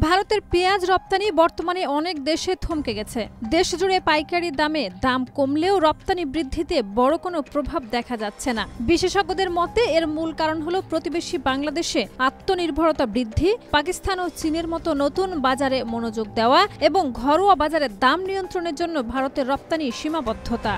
ভারতের পেঁয়াজ রপ্তানি বর্তমানে অনেক দেশে থমকে গেছে। দেশ জুড়ে পাইকারি দাম কমলেও রপ্তানি বৃদ্ধিতে বড় কোনো প্রভাব দেখা যাচ্ছে না। বিশেষজ্ঞদের মতে এর মূল কারণ হলো প্রতিবেশী বাংলাদেশে আত্মনির্ভরতা বৃদ্ধি, পাকিস্তান ও চীনের মতো নতুন বাজারে মনোযোগ দেওয়া এবং ঘরোয়া বাজারে দাম নিয়ন্ত্রণের জন্য ভারতের রপ্তানি সীমাবদ্ধতা।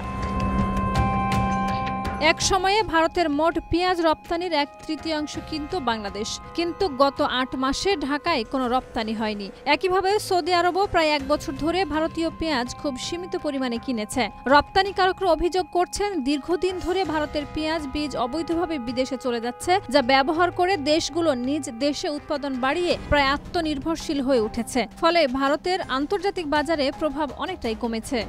এক সময়ে ভারতের মোট পেঁয়াজ রপ্তানির 1/3 কিন্তু বাংলাদেশ, কিন্তু গত 8 মাসে ঢাকায় কোনো রপ্তানি হয়নি। একইভাবে সৌদি আরবও প্রায় 1 বছর ধরে ভারতীয় পেঁয়াজ খুব সীমিত পরিমাণে কিনেছে। রপ্তানিকারকরা অভিযোগ করছেন, দীর্ঘদিন ধরে ভারতের পেঁয়াজ বীজ অবৈধভাবে বিদেশে চলে যাচ্ছে, যা ব্যবহার করে দেশগুলো নিজ দেশে উৎপাদন বাড়িয়ে প্রায় আত্মনির্ভরশীল হয়ে উঠেছে। ফলে ভারতের আন্তর্জাতিক বাজারে প্রভাব অনেকটাই কমেছে।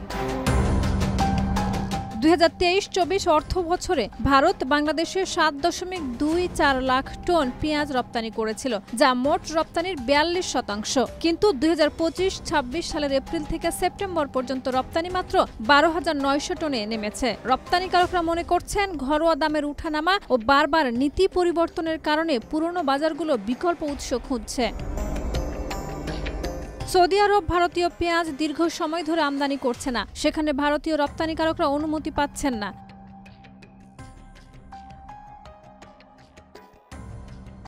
2023-24 অর্থ বছরে ভারত বাংলাদেশে 7.24 লাখ টন পেঁয়াজ রপ্তানি করেছিল, যা মোট রপ্তানির 42%। কিন্তু 2025-26 সালের এপ্রিল থেকে সেপ্টেম্বর পর্যন্ত রপ্তানি মাত্র 12,900 টনে নেমেছে। রপ্তানিকারকরা মনে করছেন, ঘরোয়া দামের উঠানামা ও বারবার নীতি পরিবর্তনের কারণে পুরনো বাজারগুলো বিকল্প উৎস খুঁজছে। সৌদি আরব ভারতীয় পেঁয়াজ দীর্ঘ সময় ধরে আমদানি করছে না, সেখানে ভারতীয় রপ্তানিকারকরা অনুমতি পাচ্ছেন না।